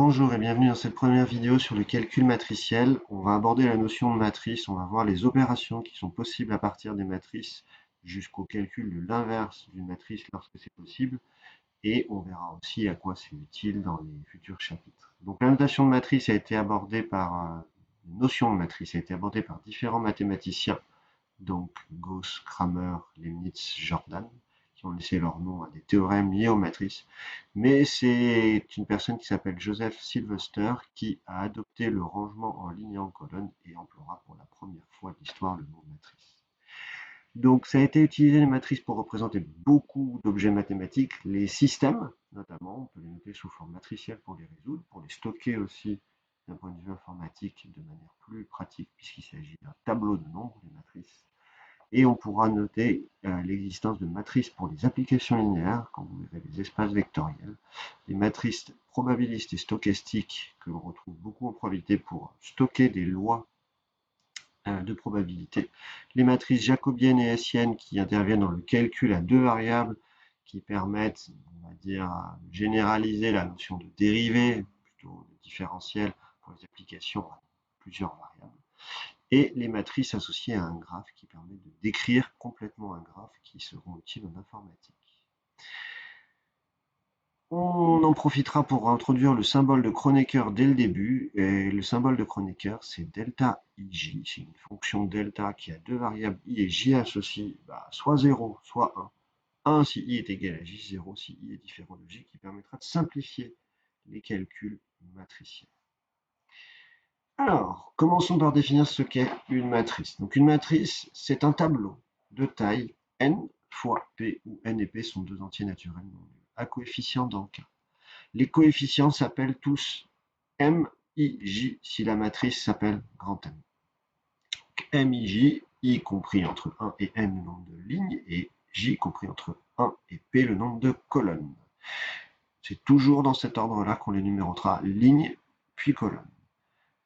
Bonjour et bienvenue dans cette première vidéo sur le calcul matriciel. On va aborder la notion de matrice, on va voir les opérations qui sont possibles à partir des matrices jusqu'au calcul de l'inverse d'une matrice lorsque c'est possible, et on verra aussi à quoi c'est utile dans les futurs chapitres. Donc la notion de matrice a été abordée par, notion de matrice a été abordée par différents mathématiciens, donc Gauss, Kramer, Leibniz, Jordan, qui ont laissé leur nom à des théorèmes liés aux matrices. Mais c'est une personne qui s'appelle Joseph Sylvester qui a adopté le rangement en ligne et en colonne et emploiera pour la première fois de l'histoire le mot matrice. Donc ça a été utilisé les matrices pour représenter beaucoup d'objets mathématiques, les systèmes notamment, on peut les noter sous forme matricielle pour les résoudre, pour les stocker aussi d'un point de vue informatique de manière plus pratique puisqu'il s'agit d'un tableau de nombres, les matrices. Et on pourra noter l'existence de matrices pour les applications linéaires, quand vous verrez les espaces vectoriels, les matrices probabilistes et stochastiques que l'on retrouve beaucoup en probabilité pour stocker des lois de probabilité, les matrices jacobiennes et hessiennes qui interviennent dans le calcul à deux variables, qui permettent, on va dire, de généraliser la notion de dérivée, plutôt de différentiel pour les applications à plusieurs variables, et les matrices associées à un graphe qui permet de décrire complètement un graphe qui seront utiles en informatique. On en profitera pour introduire le symbole de Kronecker dès le début, et le symbole de Kronecker c'est delta ij, c'est une fonction delta qui a deux variables i et j associées, soit 0, soit 1. 1 si i est égal à j, 0 si i est différent de j, qui permettra de simplifier les calculs matriciels. Alors, commençons par définir ce qu'est une matrice. Donc une matrice, c'est un tableau de taille n fois p, où n et p sont deux entiers naturels non nuls, à coefficient dans K. Les coefficients s'appellent tous m, i, j si la matrice s'appelle grand M. Donc, m, i, j, i compris entre 1 et n le nombre de lignes, et j compris entre 1 et p le nombre de colonnes. C'est toujours dans cet ordre-là qu'on les numérotera, ligne puis colonne.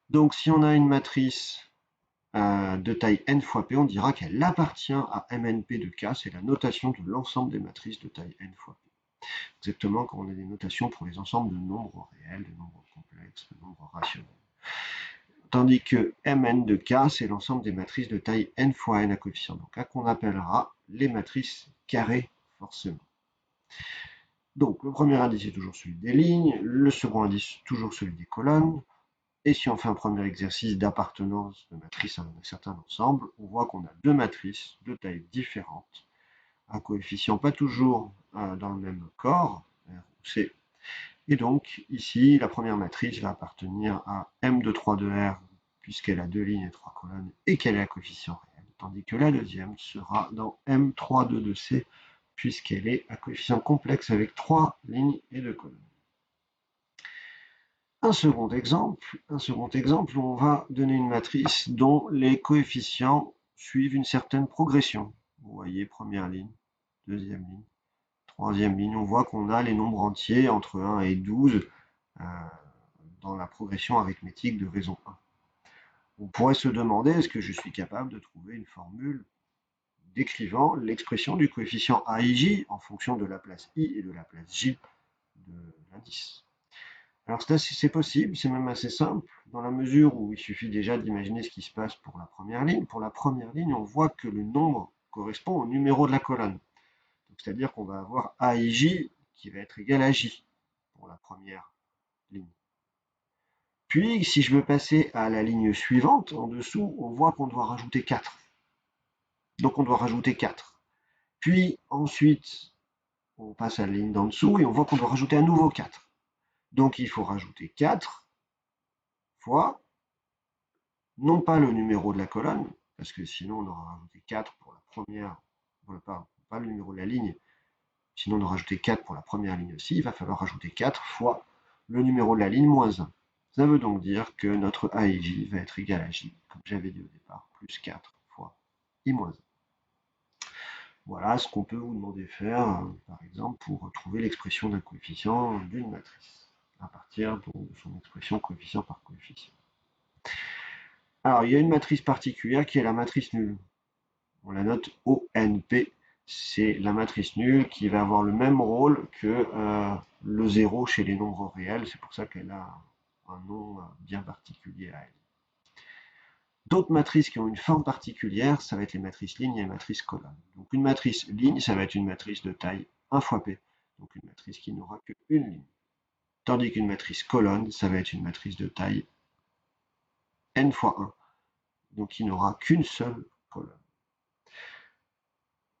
Donc si on a une matrice de taille n fois p, on dira qu'elle appartient à MNP de K, c'est la notation de l'ensemble des matrices de taille n fois p. Exactement comme on a des notations pour les ensembles de nombres réels, de nombres complexes, de nombres rationnels. Tandis que Mn de K, c'est l'ensemble des matrices de taille n fois n à coefficient donc K, qu'on appellera les matrices carrées forcément. Donc le premier indice est toujours celui des lignes, le second indice toujours celui des colonnes. Et si on fait un premier exercice d'appartenance de matrice à un certain ensemble, on voit qu'on a deux matrices de tailles différentes, à coefficient pas toujours dans le même corps, R ou C. Et donc ici, la première matrice va appartenir à M de 3 de R, puisqu'elle a deux lignes et trois colonnes, et qu'elle est à coefficient réel, tandis que la deuxième sera dans M3 de C, puisqu'elle est à coefficient complexe avec trois lignes et deux colonnes. Un second exemple où on va donner une matrice dont les coefficients suivent une certaine progression. Vous voyez, première ligne, deuxième ligne, troisième ligne. On voit qu'on a les nombres entiers entre 1 et 12 dans la progression arithmétique de raison 1. On pourrait se demander, est-ce que je suis capable de trouver une formule décrivant l'expression du coefficient AIJ en fonction de la place I et de la place J de l'indice? Alors c'est possible, c'est même assez simple, dans la mesure où il suffit déjà d'imaginer ce qui se passe pour la première ligne. Pour la première ligne, on voit que le nombre correspond au numéro de la colonne. C'est-à-dire qu'on va avoir AIJ qui va être égal à J pour la première ligne. Puis, si je veux passer à la ligne suivante, en dessous, on voit qu'on doit rajouter 4. Donc on doit rajouter 4. Puis ensuite, on passe à la ligne d'en dessous et on voit qu'on doit rajouter à nouveau 4. Donc il faut rajouter 4 fois non pas le numéro de la colonne, parce que sinon on aura rajouté 4 pour la première, pas le numéro de la ligne, sinon on aura rajouté 4 pour la première ligne aussi, il va falloir rajouter 4 fois le numéro de la ligne moins 1. Ça veut donc dire que notre A et J va être égal à J, comme j'avais dit au départ, plus 4 fois I moins 1. Voilà ce qu'on peut vous demander de faire, par exemple, pour trouver l'expression d'un coefficient d'une matrice, à partir de son expression coefficient par coefficient. Alors, il y a une matrice particulière qui est la matrice nulle. On la note ONP, c'est la matrice nulle qui va avoir le même rôle que le 0 chez les nombres réels. C'est pour ça qu'elle a un nom bien particulier à elle. D'autres matrices qui ont une forme particulière, ça va être les matrices lignes et les matrices colonnes. Donc une matrice ligne, ça va être une matrice de taille 1 fois P, donc une matrice qui n'aura qu'une ligne. Tandis qu'une matrice colonne, ça va être une matrice de taille n fois 1, donc qui n'aura qu'une seule colonne.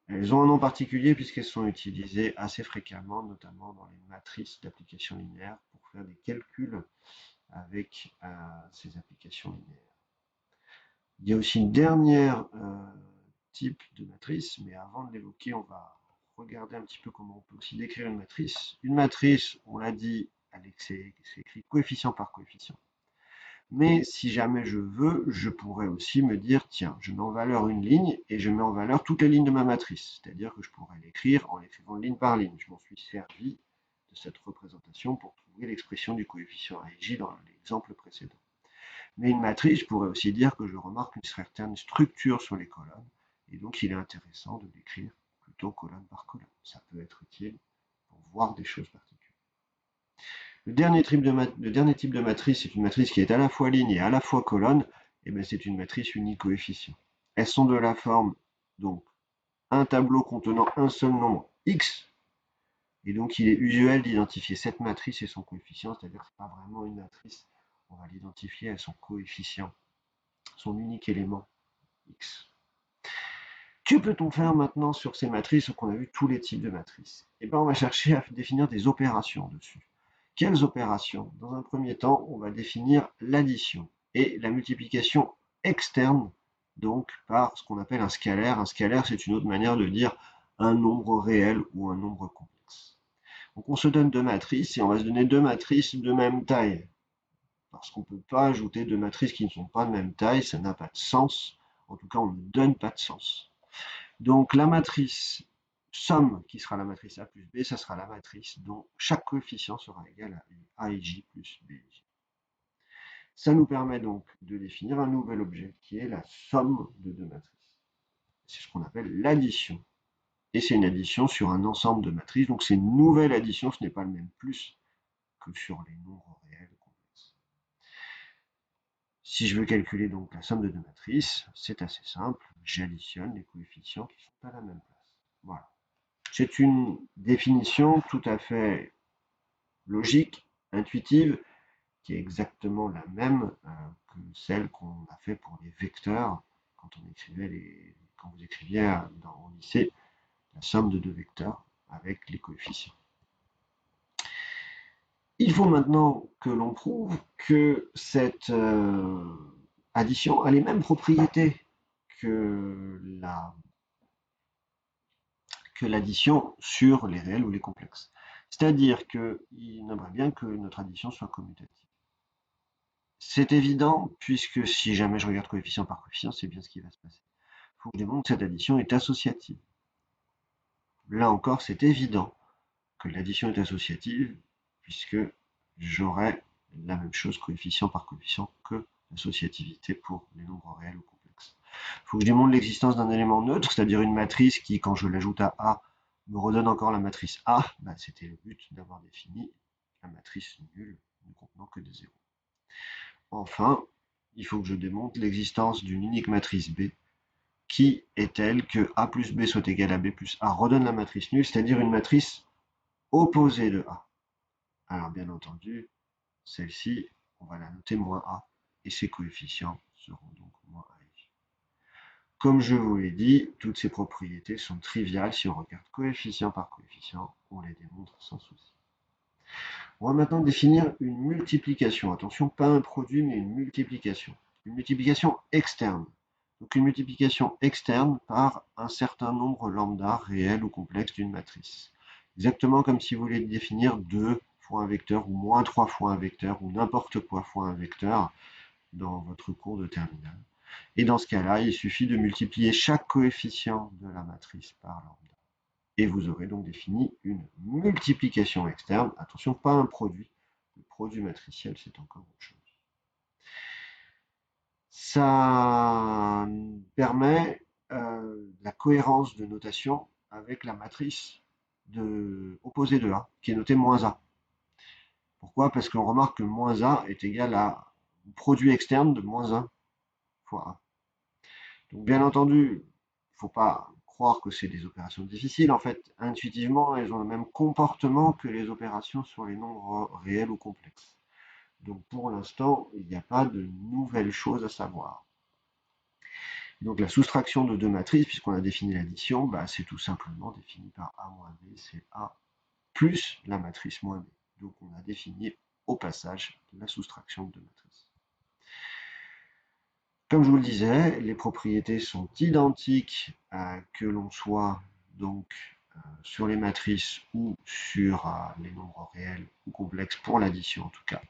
Elles ont un nom particulier puisqu'elles sont utilisées assez fréquemment, notamment dans les matrices d'applications linéaires, pour faire des calculs avec ces applications linéaires. Il y a aussi une dernière type de matrice, mais avant de l'évoquer, on va regarder un petit peu comment on peut aussi décrire une matrice. Une matrice, on l'a dit, c'est écrit coefficient par coefficient. Mais si jamais je veux, je pourrais aussi me dire, tiens, je mets en valeur une ligne et je mets en valeur toutes les lignes de ma matrice. C'est-à-dire que je pourrais l'écrire en l'écrivant ligne par ligne. Je m'en suis servi de cette représentation pour trouver l'expression du coefficient AJ dans l'exemple précédent. Mais une matrice, je pourrais aussi dire que je remarque une certaine structure sur les colonnes, et donc il est intéressant de l'écrire plutôt colonne par colonne. Ça peut être utile pour voir des choses particulières. Le dernier type de matrice, c'est une matrice qui est à la fois ligne et à la fois colonne, et bien c'est une matrice unicoefficient. Elles sont de la forme, donc, un tableau contenant un seul nombre x, et donc il est usuel d'identifier cette matrice et son coefficient, c'est-à-dire que ce n'est pas vraiment une matrice, on va l'identifier à son coefficient, son unique élément x. Que peut-on faire maintenant sur ces matrices? Donc on a vu tous les types de matrices. Et bien on va chercher à définir des opérations dessus. Quelles opérations? Dans un premier temps, on va définir l'addition et la multiplication externe, donc par ce qu'on appelle un scalaire. Un scalaire, c'est une autre manière de dire un nombre réel ou un nombre complexe. Donc on se donne deux matrices et on va se donner deux matrices de même taille. Parce qu'on ne peut pas ajouter deux matrices qui ne sont pas de même taille, ça n'a pas de sens. En tout cas, on ne donne pas de sens. Donc la matrice somme, qui sera la matrice A plus B, ça sera la matrice dont chaque coefficient sera égal à A et J plus B et J. Ça nous permet donc de définir un nouvel objet qui est la somme de deux matrices. C'est ce qu'on appelle l'addition. Et c'est une addition sur un ensemble de matrices, donc c'est une nouvelle addition, ce n'est pas le même plus que sur les nombres réels complexes. Si je veux calculer donc la somme de deux matrices, c'est assez simple, j'additionne les coefficients qui sont à la même place. Voilà. C'est une définition tout à fait logique, intuitive, qui est exactement la même que celle qu'on a fait pour les vecteurs quand vous écriviez au lycée la somme de deux vecteurs avec les coefficients. Il faut maintenant que l'on prouve que cette addition a les mêmes propriétés que l'addition sur les réels ou les complexes. C'est-à-dire qu'il aimerait bien que notre addition soit commutative. C'est évident, puisque si jamais je regarde coefficient par coefficient, c'est bien ce qui va se passer. Il faut que je démontre que cette addition est associative. Là encore, c'est évident que l'addition est associative, puisque j'aurai la même chose coefficient par coefficient que l'associativité pour les nombres réels ou complexes. Il faut que je démontre l'existence d'un élément neutre, c'est-à-dire une matrice qui, quand je l'ajoute à A, me redonne encore la matrice A. C'était le but d'avoir défini la matrice nulle ne contenant que des zéros. Enfin, il faut que je démontre l'existence d'une unique matrice B qui est telle que A plus B soit égal à B plus A redonne la matrice nulle, c'est-à-dire une matrice opposée de A. Alors bien entendu, celle-ci, on va la noter moins A, et ses coefficients seront donc moins A. Comme je vous l'ai dit, toutes ces propriétés sont triviales. Si on regarde coefficient par coefficient, on les démontre sans souci. On va maintenant définir une multiplication. Attention, pas un produit, mais une multiplication. Une multiplication externe. Donc une multiplication externe par un certain nombre lambda réel ou complexe d'une matrice. Exactement comme si vous voulez définir 2 fois un vecteur ou moins 3 fois un vecteur ou n'importe quoi fois un vecteur dans votre cours de terminale. Et dans ce cas-là, il suffit de multiplier chaque coefficient de la matrice par lambda. Et vous aurez donc défini une multiplication externe. Attention, pas un produit. Le produit matriciel, c'est encore autre chose. Ça permet la cohérence de notation avec la matrice opposée de A, qui est notée moins A. Pourquoi? Parce qu'on remarque que moins A est égal à produit externe de moins 1 fois A. Donc bien entendu, il ne faut pas croire que c'est des opérations difficiles. En fait, intuitivement, elles ont le même comportement que les opérations sur les nombres réels ou complexes. Donc pour l'instant, il n'y a pas de nouvelles choses à savoir. Donc la soustraction de deux matrices, puisqu'on a défini l'addition, bah, c'est tout simplement défini par A moins B, c'est A plus la matrice moins B. Donc on a défini au passage la soustraction de deux matrices. Comme je vous le disais, les propriétés sont identiques que l'on soit donc sur les matrices ou sur les nombres réels ou complexes pour l'addition en tout cas.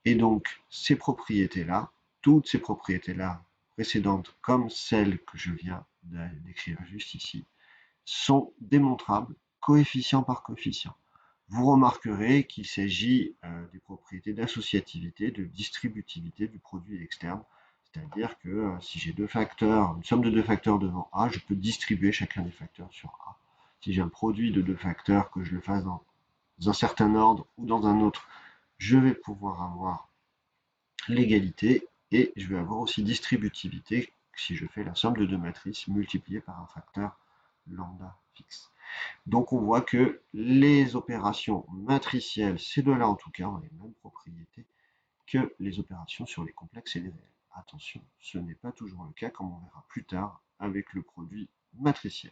Et donc ces propriétés-là, toutes ces propriétés-là précédentes comme celles que je viens d'écrire juste ici, sont démontrables coefficient par coefficient. Vous remarquerez qu'il s'agit des propriétés d'associativité, de distributivité du produit externe. C'est-à-dire que si j'ai deux facteurs, une somme de deux facteurs devant A, je peux distribuer chacun des facteurs sur A. Si j'ai un produit de deux facteurs, que je le fasse dans un certain ordre ou dans un autre, je vais pouvoir avoir l'égalité et je vais avoir aussi distributivité si je fais la somme de deux matrices multipliées par un facteur lambda fixe. Donc on voit que les opérations matricielles, ces deux-là en tout cas, ont les mêmes propriétés que les opérations sur les complexes et les réels. Attention, ce n'est pas toujours le cas, comme on verra plus tard avec le produit matriciel.